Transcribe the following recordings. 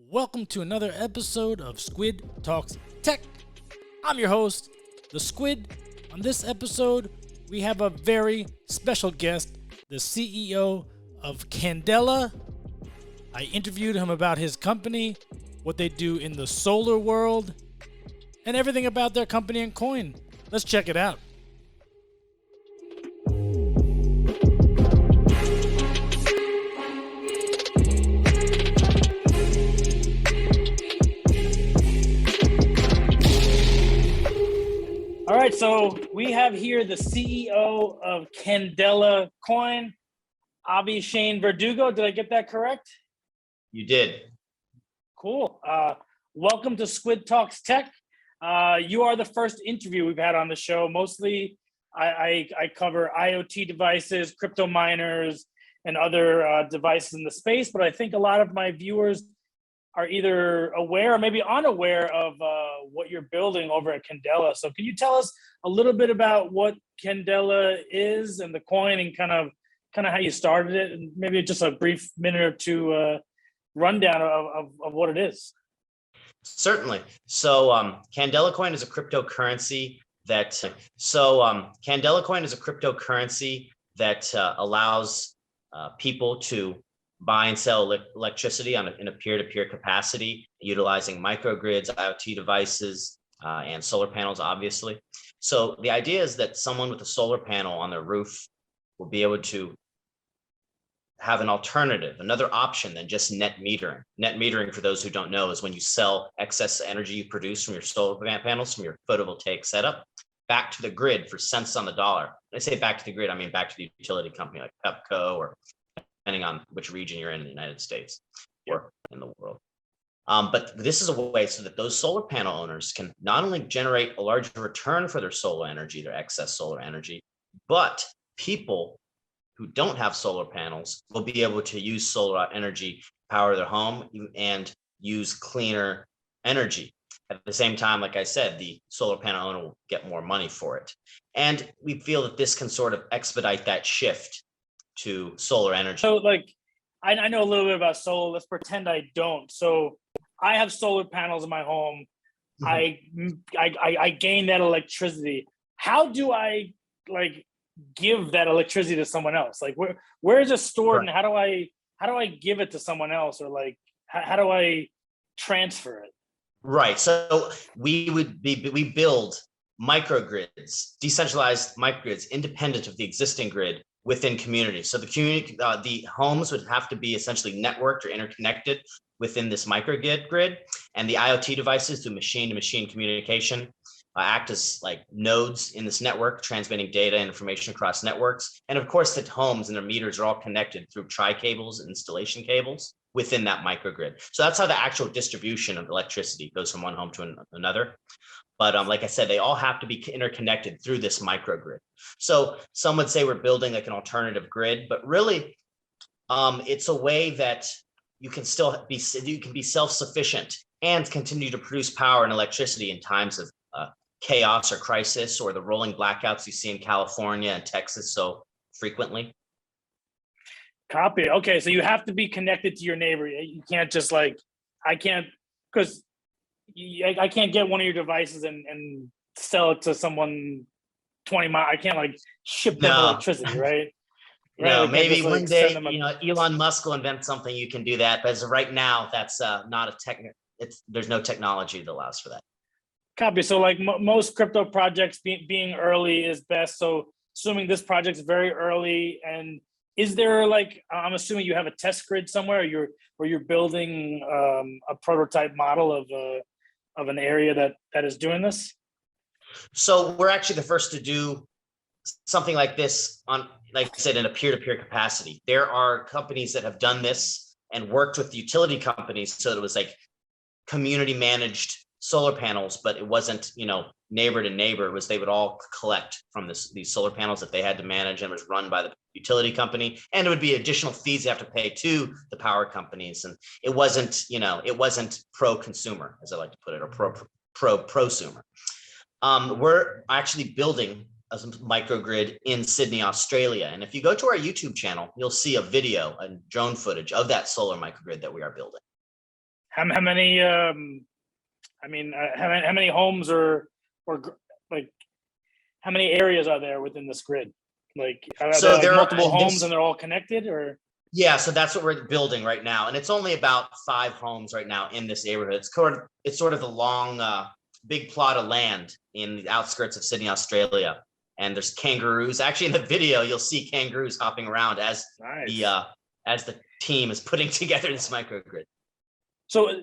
Welcome to another episode of Squid Talks Tech. I'm your host, the Squid. On this episode, we have a very special guest, the CEO of Candela. I interviewed him about his company, what they do in the solar world, and everything about their company and coin. Let's check it out. All right, so we have here the CEO of Candela Coin, Shane Verdugo. Did I get that correct? You did. Cool. Welcome to Squid Talks Tech. You are the first interview we've had on the show. Mostly, I cover IoT devices, crypto miners, and other devices in the space. But I think a lot of my viewers are either aware or maybe unaware of what you're building over at Candela. So can you tell us a little bit about what Candela is and the coin and kind of how you started it, and maybe just a brief minute or two rundown of what it is? Certainly. So Candela Coin is a cryptocurrency that allows people to buy and sell electricity in a peer-to-peer capacity, utilizing microgrids, IoT devices, and solar panels, obviously. So the idea is that someone with a solar panel on their roof will be able to have an alternative, another option than just net metering. Net metering, for those who don't know, is when you sell excess energy you produce from your solar panels, from your photovoltaic setup, back to the grid for cents on the dollar. When I say back to the grid, I mean back to the utility company like Pepco, or depending on which region you're in the United States or in the world. But this is a way so that those solar panel owners can not only generate a larger return for their solar energy, their excess solar energy, but people who don't have solar panels will be able to use solar energy to power their home and use cleaner energy. At the same time, like I said, the solar panel owner will get more money for it. And we feel that this can sort of expedite that shift to solar energy. So I know a little bit about solar. Let's pretend I don't. So I have solar panels in my home. Mm-hmm. I gain that electricity. How do I give that electricity to someone else? Where is it stored, right, and how do I give it to someone else, or how do I transfer it? Right. So we build microgrids, decentralized microgrids, independent of the existing grid within communities. So the homes would have to be essentially networked or interconnected within this microgrid, and the IoT devices through machine-to-machine communication act as like nodes in this network, transmitting data and information across networks. And of course, the homes and their meters are all connected through tri-cables and installation cables within that microgrid. So that's how the actual distribution of electricity goes from one home to another. But like I said, they all have to be interconnected through this microgrid. So some would say we're building like an alternative grid, but really it's a way that you can be self-sufficient and continue to produce power and electricity in times of chaos or crisis, or the rolling blackouts you see in California and Texas so frequently. Copy. Okay, so you have to be connected to your neighbor. You can't just I can't get one of your devices and sell it to someone 20 miles. I can't ship them electricity, right? No, maybe one day, Elon Musk will invent something you can do that. But as of right now, that's not there's no technology that allows for that. Copy. So most crypto projects being early is best. So assuming this project's very early, and is there I'm assuming you have a test grid somewhere, where you're building a prototype model of an area that is doing this? So we're actually the first to do something like this on, like I said, in a peer-to-peer capacity. There are companies that have done this and worked with utility companies, so it was community managed solar panels, but it wasn't, neighbor to neighbor. It was, they would all collect from these solar panels that they had to manage, and it was run by the utility company. And it would be additional fees you have to pay to the power companies. And it wasn't, it wasn't pro-consumer, as I like to put it, or prosumer. We're actually building a microgrid in Sydney, Australia. And if you go to our YouTube channel, you'll see a video and drone footage of that solar microgrid that we are building. how many? How many homes or like how many areas are there within this grid? Like, are So there like there are multiple in homes this, and they're all connected, or? yeah, so that's what we're building right now, and it's only about 5 homes right now in this neighborhood. It's sort of the long, big plot of land in the outskirts of Sydney, Australia, and there's kangaroos. Actually, in the video, you'll see kangaroos hopping around Nice. as the team is putting together this microgrid. So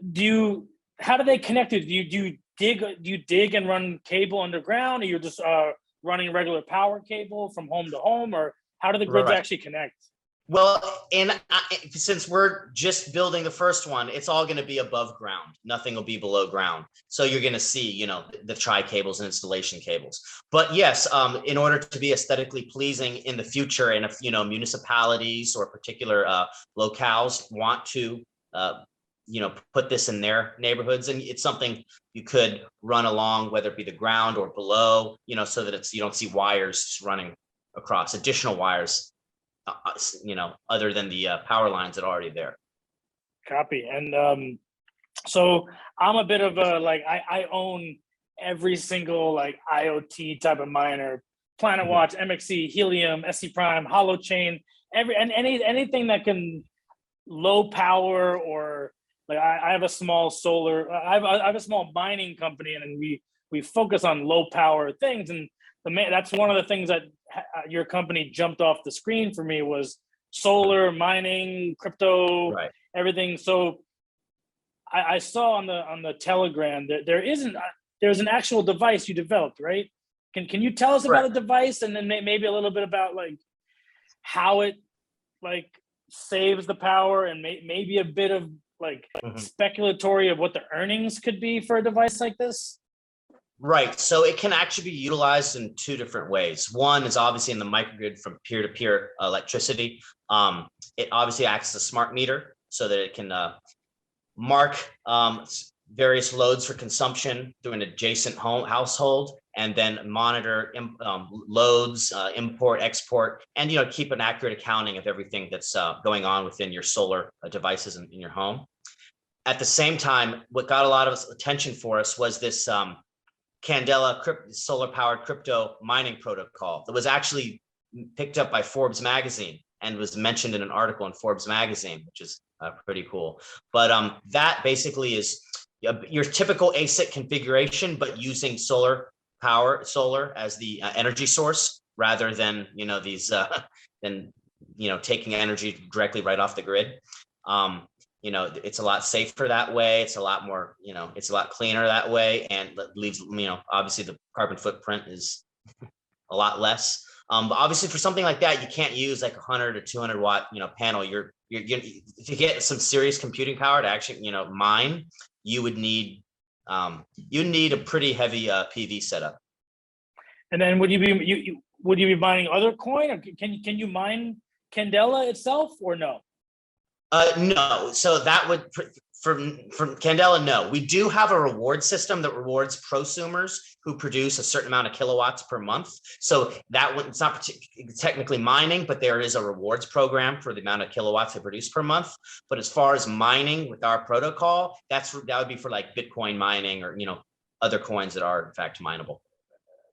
how do they connect it? Do you dig and run cable underground, or you're just running regular power cable from home to home, or how do the grids Right. actually connect? Well, and since we're just building the first one, it's all going to be above ground. Nothing will be below ground. So you're going to see, the tri cables and installation cables. But yes, in order to be aesthetically pleasing in the future, and if municipalities or particular locales want to, put this in their neighborhoods, and it's something you could run along, whether it be the ground or below, so that you don't see wires running across, additional wires, other than the power lines that are already there. Copy. And so I'm a bit of a I own every single like IoT type of miner: Planet Watch, MXC, Helium, SC Prime, Holochain, anything that can low power, or like I have a small solar. I have a small mining company, and we focus on low power things. And that's one of the things that your company jumped off the screen for me was solar mining, crypto, Right. everything. So I saw on the Telegram that there's an actual device you developed, right? Can you tell us about Right. the device, and then maybe a little bit about like how it like saves the power, and maybe a bit of like speculatory of what the earnings could be for a device like this? Right. So it can actually be utilized in 2 different ways. One is obviously in the microgrid from peer-to-peer electricity. It obviously acts as a smart meter so that it can mark various loads for consumption through an adjacent household, and then monitor loads, import, export, and keep an accurate accounting of everything that's going on within your solar devices in your home. At the same time, what got a lot of attention for us was this Candela solar powered crypto mining protocol that was actually picked up by Forbes magazine and was mentioned in an article in Forbes magazine, which is pretty cool. But that basically is your typical ASIC configuration, but using solar as the energy source, rather than taking energy directly right off the grid. It's a lot safer that way. It's a lot more, it's a lot cleaner that way, and leaves, obviously the carbon footprint is a lot less. But obviously for something like that, you can't use like 100 or 200 watt, panel. You're to get some serious computing power to actually, mine, you would need a pretty heavy PV setup. And then would you be mining other coin, or can you mine Candela itself, or no? No. So that would from Candela, no. We do have a reward system that rewards prosumers who produce a certain amount of kilowatts per month. So it's not technically mining, but there is a rewards program for the amount of kilowatts they produce per month. But as far as mining with our protocol, that would be for like Bitcoin mining, or other coins that are in fact mineable.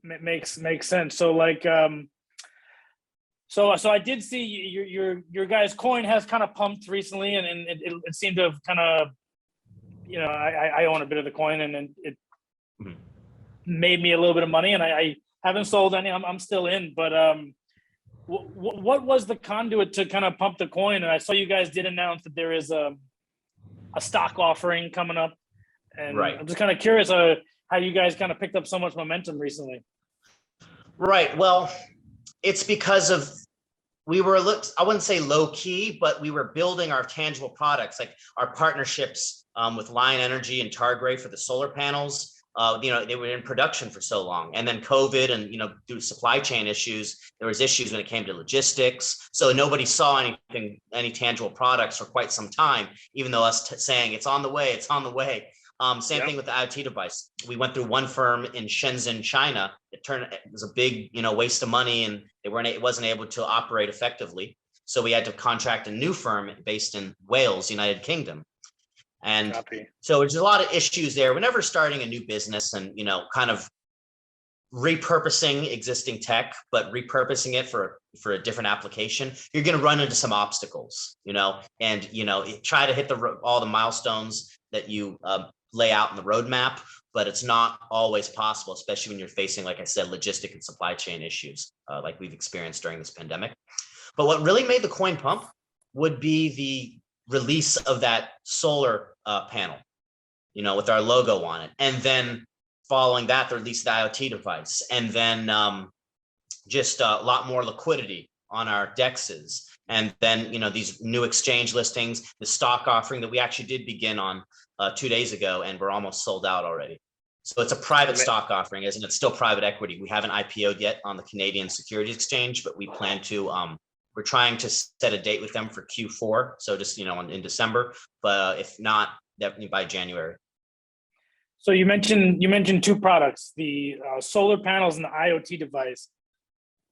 Makes sense. So like so I did see your guys' coin has kind of pumped recently, and it seemed to have kind of, I own a bit of the coin, and it made me a little bit of money, and I haven't sold any. I'm still in, but what was the conduit to kind of pump the coin? And I saw you guys did announce that there is a stock offering coming up, and right. I'm just kind of curious how you guys kind of picked up so much momentum recently. Right. Well, it's because of I wouldn't say low key, but we were building our tangible products, like our partnerships with Lion Energy and Targray for the solar panels. They were in production for so long, and then COVID and due to supply chain issues, there was issues when it came to logistics. So nobody saw any tangible products for quite some time, even though us saying it's on the way. Same thing with the IoT device. We went through one firm in Shenzhen, China. It was a big, waste of money, and it wasn't able to operate effectively. So we had to contract a new firm based in Wales, United Kingdom. And Copy. so there's a lot of issues there. Whenever starting a new business and, kind of repurposing existing tech, but repurposing it for a different application, you're going to run into some obstacles, and, try to hit all the milestones that you lay out in the roadmap, but it's not always possible, especially when you're facing, like I said, logistic and supply chain issues like we've experienced during this pandemic. But what really made the coin pump would be the release of that solar panel, with our logo on it. And then following that, the release of the IoT device. And then just a lot more liquidity on our dexes. And then, these new exchange listings, the stock offering that we actually did begin on 2 days ago, and we're almost sold out already. So it's a private stock offering, isn't it? It's still private equity. We haven't IPO'd yet on the Canadian Securities Exchange, but we plan to. We're trying to set a date with them for Q4. So just, in December, but if not, definitely by January. So you mentioned two products, the solar panels and the IoT device.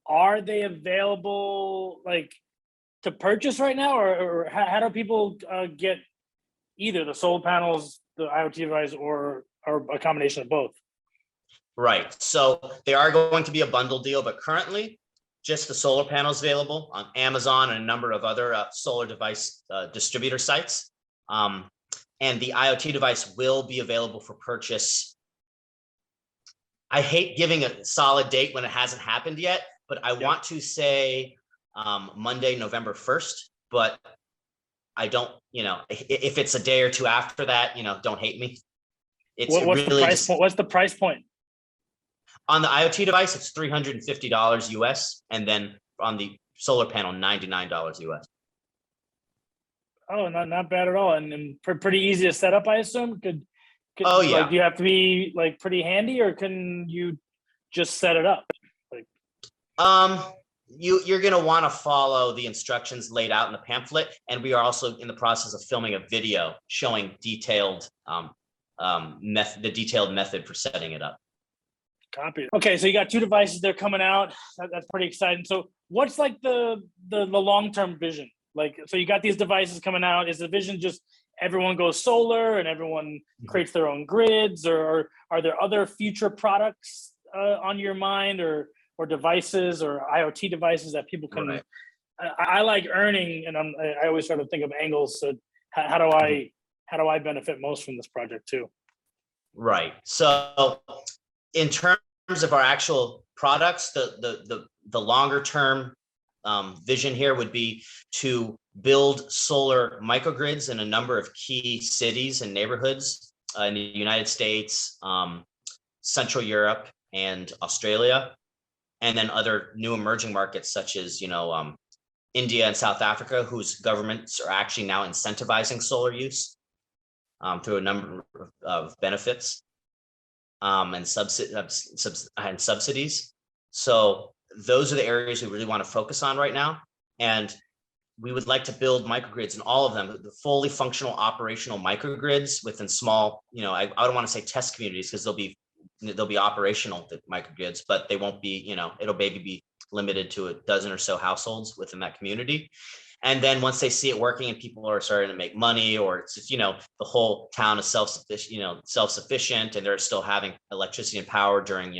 Are they available to purchase right now, or how do people get either the solar panels, the IoT device, or a combination of both? Right. So they are going to be a bundle deal, but currently just the solar panels available on Amazon and a number of other solar device distributor sites. And the IoT device will be available for purchase. I hate giving a solid date when it hasn't happened yet, but I want to say Monday, November 1st, but I don't, if it's a day or two after that, don't hate me. What's the price point? On the IoT device, it's $350 US, and then on the solar panel, $99 US. Oh, not bad at all, and pretty easy to set up, I assume. Could oh yeah. Do you have to be pretty handy, or can you just set it up? You're going to want to follow the instructions laid out in the pamphlet, and we are also in the process of filming a video showing detailed the detailed method for setting it up. Copy. Okay, so you got two devices, they're coming out. That's pretty exciting. So what's the long-term vision? So you got these devices coming out. Is the vision just everyone goes solar and everyone creates their own grids, or are there other future products on your mind, or devices or IoT devices that people can? Right. I like earning, and I always try to think of angles. So how do I benefit most from this project too? Right. So in terms of our actual products, the longer term vision here would be to build solar microgrids in a number of key cities and neighborhoods in the United States, Central Europe, and Australia, and then other new emerging markets such as India and South Africa, whose governments are actually now incentivizing solar use through a number of benefits and subsidies. So those are the areas we really want to focus on right now. And we would like to build microgrids in all of them, the fully functional operational microgrids within small, I don't want to say test communities, because they'll be operational microgrids, but they won't be, it'll maybe be limited to a dozen or so households within that community. And then once they see it working and people are starting to make money, or it's just, the whole town is self-sufficient, and they're still having electricity and power during,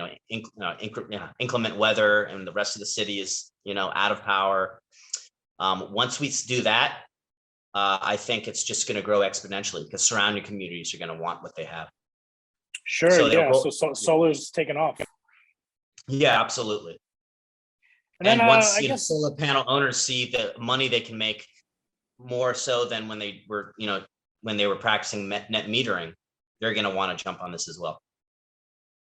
inclement weather, and the rest of the city is, out of power. Once we do that, I think it's just going to grow exponentially, because surrounding communities are going to want what they have. Sure. So solar's taken off. Yeah, absolutely. And once solar panel owners see the money they can make, more so than when they were, practicing net metering, they're going to want to jump on this as well.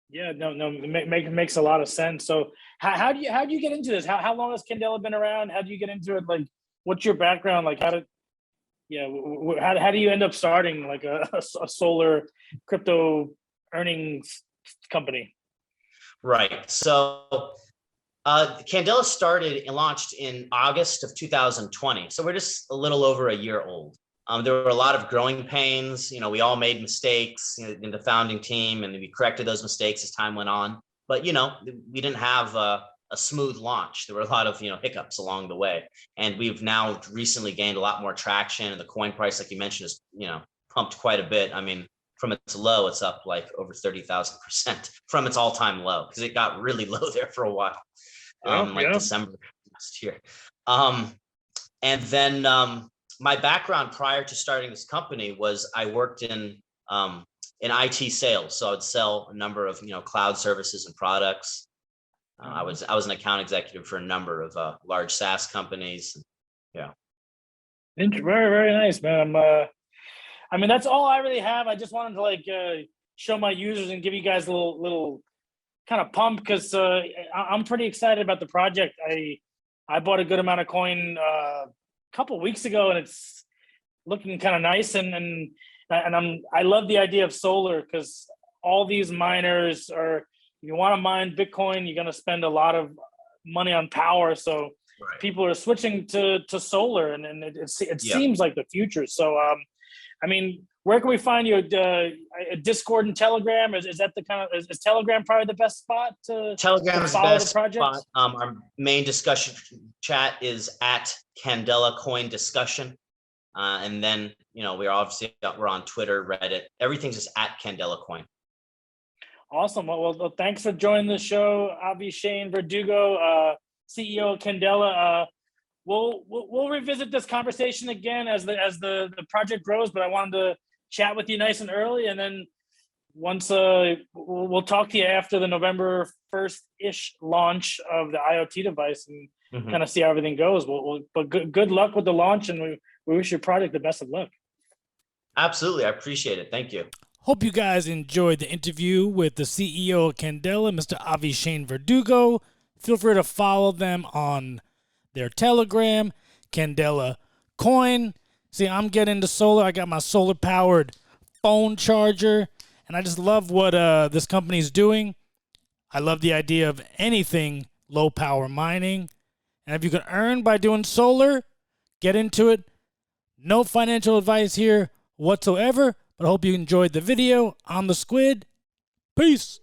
Yeah, it makes a lot of sense. So how do you get into this? How long has Candela been around? How do you get into it? What's your background? How do you end up starting a solar crypto earnings company? Right. So Candela started and launched in August of 2020. So we're just a little over a year old. There were a lot of growing pains. We all made mistakes in the founding team, and we corrected those mistakes as time went on. But, we didn't have a smooth launch. There were a lot of, hiccups along the way. And we've now recently gained a lot more traction, and the coin price, like you mentioned, is, pumped quite a bit. I mean, from its low, it's up like over 30,000% from its all-time low, because it got really low there for a while, December last year. And then my background prior to starting this company was I worked in IT sales. So I would sell a number of cloud services and products. I was an account executive for a number of large SaaS companies. Yeah. Very, very nice, man. I mean, that's all I really have. I just wanted to like show my users and give you guys a little kind of pump, because I'm pretty excited about the project. I bought a good amount of coin a couple weeks ago, and it's looking kind of nice. And I love the idea of solar, because all these miners are, if you want to mine Bitcoin, you're going to spend a lot of money on power. So Right. people are switching to solar, and it seems like the future. So, I mean, where can we find you? Discord and Telegram? Is that the kind of, is Telegram probably the best spot to Telegram is the follow best the project? spot. Our main discussion chat is at Candela Coin Discussion. And then, we're on Twitter, Reddit. Everything's just at Candela Coin. Awesome. Well, thanks for joining the show, Avishane Verdugo, CEO of Candela. We'll revisit this conversation again as the project grows, but I wanted to chat with you nice and early, and then once we'll talk to you after the November 1st-ish launch of the IoT device, and kind of see how everything goes. But good luck with the launch, and we wish your project the best of luck. Absolutely. I appreciate it. Thank you. Hope you guys enjoyed the interview with the CEO of Candela, Mr. Avishane Verdugo. Feel free to follow them on their Telegram, Candela Coin. See, I'm getting into solar. I got my solar-powered phone charger, and I just love what this company is doing. I love the idea of anything low-power mining. And if you can earn by doing solar, get into it. No financial advice here whatsoever, but I hope you enjoyed the video. I'm the Squid. Peace.